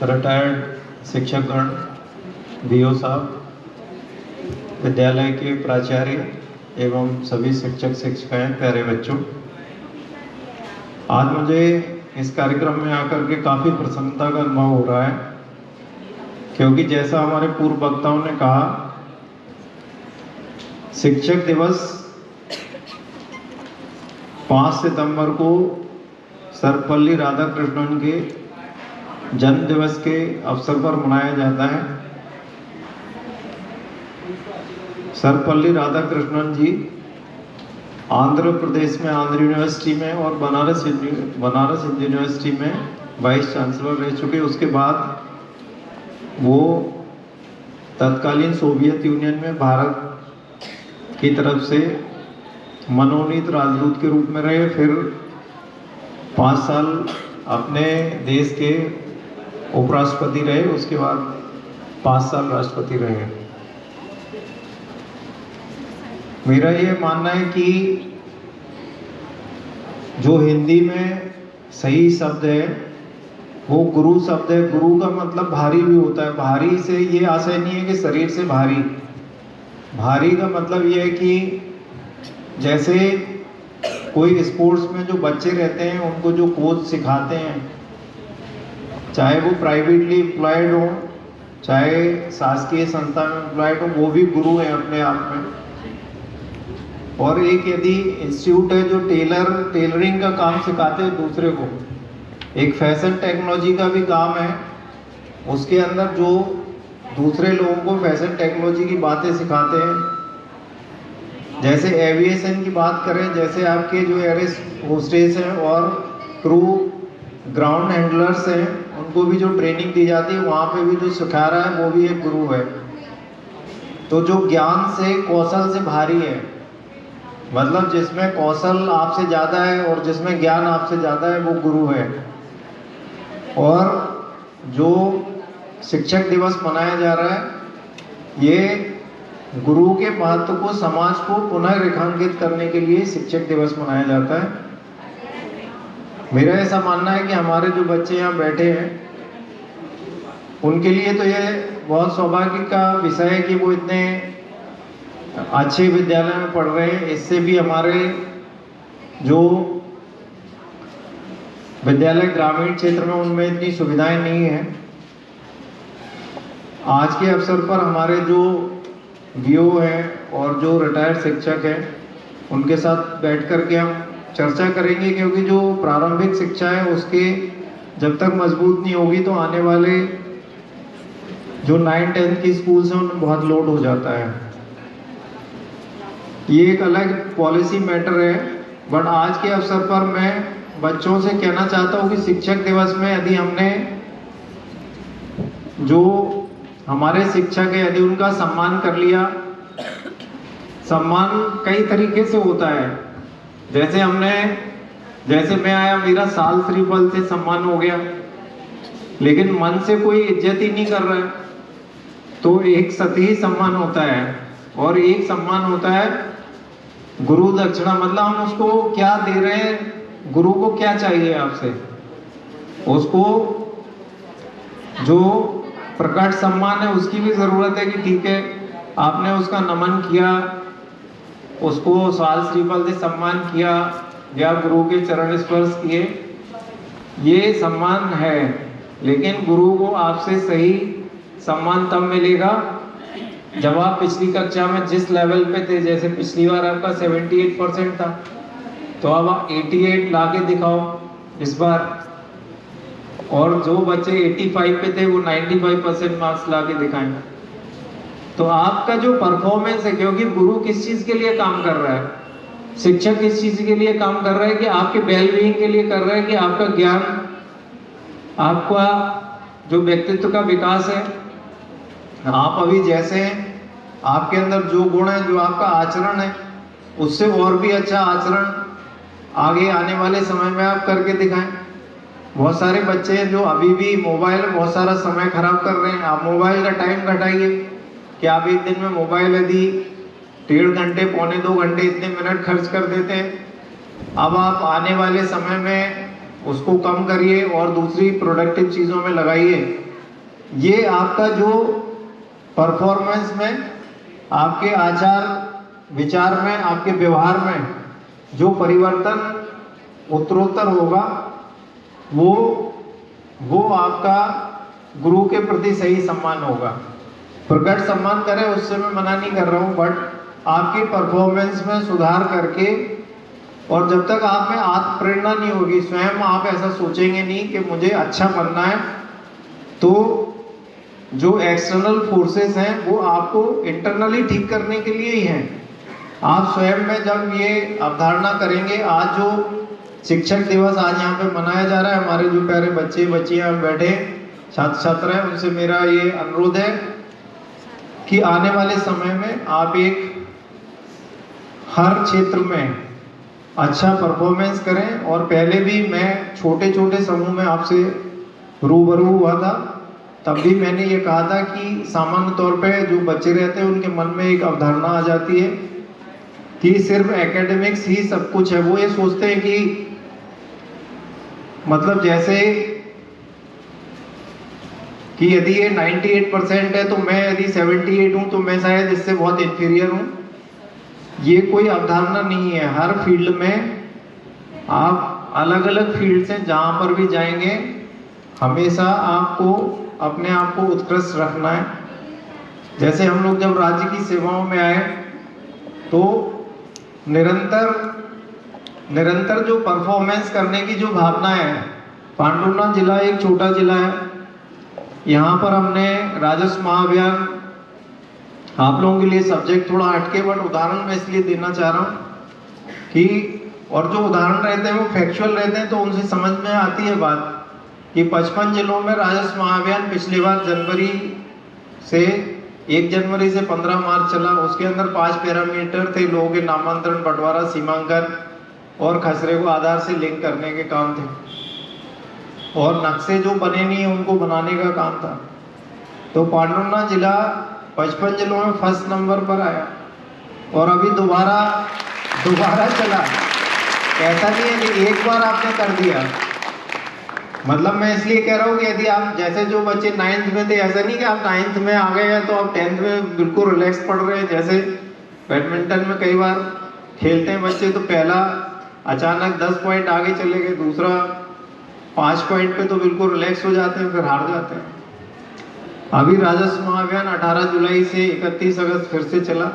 Retired शिक्षकगण, BO साहब, विद्यालय के प्राचार्य एवं सभी शिक्षक शिक्षिकाएं, प्यारे बच्चों, आज मुझे इस कार्यक्रम में आकर के काफ़ी प्रसन्नता का अनुभव हो रहा है, क्योंकि जैसा हमारे पूर्व वक्ताओं ने कहा, शिक्षक दिवस 5 सितंबर को सर्वपल्ली राधाकृष्णन के जन्म दिवस के अवसर पर मनाया जाता है। सर्वपल्ली राधाकृष्णन जी आंध्र प्रदेश में आंध्र यूनिवर्सिटी में और बनारस हिंदू यूनिवर्सिटी में वाइस चांसलर रह चुके। उसके बाद वो तत्कालीन सोवियत यूनियन में भारत की तरफ से मनोनीत राजदूत के रूप में रहे। फिर 5 साल अपने देश के उपराष्ट्रपति रहे, उसके बाद 5 साल राष्ट्रपति रहे। मेरा ये मानना है कि जो हिंदी में सही शब्द है वो गुरु शब्द है। गुरु का मतलब भारी भी होता है। भारी से ये आशय नहीं है कि शरीर से भारी। भारी का मतलब ये है कि जैसे कोई स्पोर्ट्स में जो बच्चे रहते हैं उनको जो कोच सिखाते हैं, चाहे वो प्राइवेटली एम्प्लॉयड हो चाहे शासकीय संस्था में एम्प्लॉयड हो, वो भी गुरु हैं अपने आप में। और एक यदि इंस्टीट्यूट है जो टेलरिंग का काम सिखाते हैं दूसरे को, एक फैशन टेक्नोलॉजी का भी काम है, उसके अंदर जो दूसरे लोगों को फैशन टेक्नोलॉजी की बातें सिखाते हैं। जैसे एविएशन की बात करें, जैसे आपके जो एयर होस्टेस हैं और क्रू ग्राउंड हैंडलर्स हैं, उनको भी जो ट्रेनिंग दी जाती है, वहाँ पे भी जो सिखा रहा है वो भी एक गुरु है। तो जो ज्ञान से कौशल से भारी है, मतलब जिसमें कौशल आपसे ज़्यादा है और जिसमें ज्ञान आपसे ज़्यादा है, वो गुरु है। और जो शिक्षक दिवस मनाया जा रहा है, ये गुरु के महत्व को, समाज को पुनः रेखांकित करने के लिए शिक्षक दिवस मनाया जाता है। मेरा ऐसा मानना है कि हमारे जो बच्चे यहाँ बैठे हैं उनके लिए तो ये बहुत सौभाग्य का विषय है कि वो इतने अच्छे विद्यालय में पढ़ रहे हैं। इससे भी हमारे जो विद्यालय ग्रामीण क्षेत्र में उनमें इतनी सुविधाएं नहीं हैं। आज के अवसर पर हमारे जो बीओ हैं और जो रिटायर्ड शिक्षक हैं, उनके साथ बैठ कर के हम चर्चा करेंगे, क्योंकि जो प्रारंभिक शिक्षा है उसके जब तक मजबूत नहीं होगी तो आने वाले जो 9-10 की स्कूल्स हैं उनमें बहुत लोड हो जाता है। ये एक अलग पॉलिसी मैटर है, बट आज के अवसर पर मैं बच्चों से कहना चाहता हूँ कि शिक्षक दिवस में यदि हमने जो हमारे शिक्षक है यदि उनका सम्मान कर लिया, सम्मान कई तरीके से होता है। जैसे मैं आया, मेरा साल श्रीफल से सम्मान हो गया, लेकिन मन से कोई इज्जत ही नहीं कर रहा है, तो एक सतही सम्मान होता है। और एक सम्मान होता है गुरु दक्षिणा, मतलब हम उसको क्या दे रहे हैं, गुरु को क्या चाहिए आपसे, उसको जो प्रकट सम्मान है उसकी भी जरूरत है कि ठीक है आपने उसका नमन किया, उसको साल श्रीफल से सम्मान किया या गुरु के चरण स्पर्श किए, ये सम्मान है। लेकिन गुरु को आपसे सही सम्मान तब मिलेगा जब आप पिछली कक्षा में जिस लेवल पे थे, जैसे पिछली बार आपका 78% था, तो अब आप 88 ला के दिखाओ इस बार। और जो बच्चे 85 पे थे वो 95% मार्क्स ला के दिखाएं। तो आपका जो परफॉर्मेंस है, क्योंकि गुरु किस चीज़ के लिए काम कर रहा है, शिक्षक किस चीज़ के लिए काम कर रहा है, कि आपके वेलबीइंग के लिए कर रहा है, कि आपका ज्ञान, आपका जो व्यक्तित्व का विकास है, आप अभी जैसे हैं, आपके अंदर जो गुण है, जो आपका आचरण है, उससे और भी अच्छा आचरण आगे आने वाले समय में आप करके दिखाएं। बहुत सारे बच्चे हैं जो अभी भी मोबाइल में बहुत सारा समय खराब कर रहे हैं। आप मोबाइल का टाइम घटाइए कि आप एक दिन में मोबाइल यदि 1.5 घंटे, 1.25-2 घंटे इतने मिनट खर्च कर देते हैं, अब आप आने वाले समय में उसको कम करिए और दूसरी प्रोडक्टिव चीज़ों में लगाइए। ये आपका जो परफॉर्मेंस में, आपके आचार विचार में, आपके व्यवहार में जो परिवर्तन उत्तरोत्तर होगा, वो आपका गुरु के प्रति सही सम्मान होगा। प्रकट सम्मान करें उससे मैं मना नहीं कर रहा हूँ, बट आपकी परफॉर्मेंस में सुधार करके, और जब तक आप में आत्म प्रेरणा नहीं होगी, स्वयं आप ऐसा सोचेंगे नहीं कि मुझे अच्छा बनना है, तो जो एक्सटर्नल फोर्सेस हैं वो आपको इंटरनली ठीक करने के लिए ही हैं। आप स्वयं में जब ये अवधारणा करेंगे, आज जो शिक्षक दिवस आज यहाँ पे मनाया जा रहा है, हमारे जो प्यारे बच्चे बच्चियाँ बैठे छात्र छात्रा हैं, उनसे मेरा ये अनुरोध है कि आने वाले समय में आप एक हर क्षेत्र में अच्छा परफॉर्मेंस करें। और पहले भी मैं छोटे छोटे समूह में आपसे रूबरू हुआ था, तब भी मैंने ये कहा था कि सामान्य तौर पे जो बच्चे रहते हैं उनके मन में एक अवधारणा आ जाती है कि सिर्फ एकेडमिक्स ही सब कुछ है। वो ये सोचते हैं कि मतलब जैसे कि यदि ये 98% है तो मैं यदि 78 हूँ तो मैं शायद इससे बहुत इंफीरियर हूँ। ये कोई अवधारणा नहीं है। हर फील्ड में आप अलग अलग फील्ड से जहाँ पर भी जाएंगे, हमेशा आपको अपने आप को उत्कृष्ट रखना है। जैसे हम लोग जब राज्य की सेवाओं में आए तो निरंतर जो परफॉर्मेंस करने की जो भावना है, पांडुनाथ जिला एक छोटा जिला है, यहाँ पर हमने राजस्व महाअभियान, आप लोगों के लिए सब्जेक्ट थोड़ा हटके बट उदाहरण मैं इसलिए देना चाह रहा हूँ कि, और जो उदाहरण रहते हैं वो फैक्चुअल रहते हैं, तो उनसे समझ में आती है बात कि 55 जिलों में राजस्व महाअभियान पिछली बार जनवरी से 1 जनवरी से 15 मार्च चला। उसके अंदर 5 पैरामीटर थे, लोगों के नामांतरण, बंटवारा, सीमांकन और खसरे को आधार से लिंक करने के काम थे, और नक्शे जो बने नहीं उनको बनाने का काम था। तो पांडुनाथ जिला 55 जिलों में फर्स्ट नंबर पर आया, और अभी दोबारा चला। ऐसा नहीं है कि एक बार आपने कर दिया। मतलब मैं इसलिए कह रहा हूँ कि यदि आप, जैसे जो बच्चे 9th में थे, ऐसा नहीं कि आप 9th में आ गए हैं तो आप 10th में बिल्कुल रिलैक्स पढ़ रहे हैं। जैसे बैडमिंटन में कई बार खेलते हैं बच्चे, तो पहला अचानक 10 पॉइंट आगे चले गए, दूसरा 5 पॉइंट पे तो बिल्कुल रिलैक्स हो जाते हैं, फिर हार जाते हैं। अभी राजस्व महाअभियान 18 जुलाई से 31 अगस्त फिर से चला,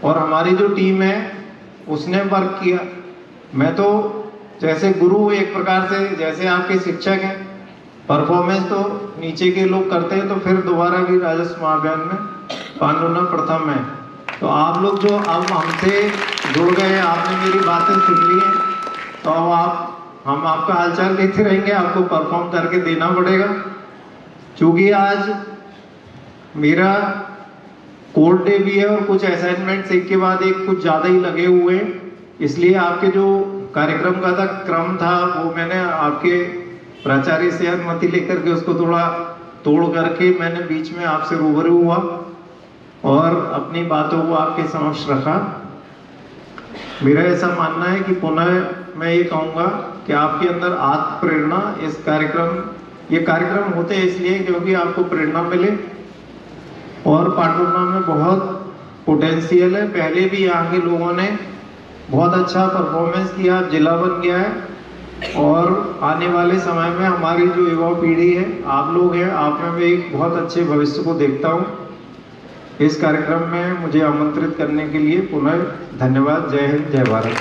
और हमारी जो टीम है उसने वर्क किया। मैं तो जैसे गुरु एक प्रकार से, जैसे आपके शिक्षक हैं, परफॉर्मेंस तो नीचे के लोग करते हैं, तो फिर दोबारा भी राजस्व महाअभियान में पांडुनाथ प्रथम है। तो आप लोग जो अब हमसे जुड़ गए, आपने मेरी बातें सुन ली हैं, तो अब हम आपका हालचाल लेते रहेंगे, आपको परफॉर्म करके देना पड़ेगा। क्योंकि आज मेरा कोर्ट डे भी है और कुछ असाइनमेंट्स एक के बाद एक कुछ ज़्यादा ही लगे हुए हैं, इसलिए आपके जो कार्यक्रम का था क्रम था वो मैंने आपके प्राचार्य से अनुमति लेकर के उसको थोड़ा तोड़ करके मैंने बीच में आपसे रूबरू हुआ और अपनी बातों को आपके समक्ष रखा। मेरा ऐसा मानना है कि पुनः मैं ये कहूँगा कि आपके अंदर आत्म प्रेरणा, ये कार्यक्रम होते हैं इसलिए क्योंकि आपको प्रेरणा मिले, और पांडुनाथ में बहुत पोटेंशियल है। पहले भी यहाँ के लोगों ने बहुत अच्छा परफॉर्मेंस किया, जिला बन गया है, और आने वाले समय में हमारी जो युवा पीढ़ी है, आप लोग हैं, आप में मैं एक बहुत अच्छे भविष्य को देखता हूँ। इस कार्यक्रम में मुझे आमंत्रित करने के लिए पुनः धन्यवाद। जय हिंद, जय भारत।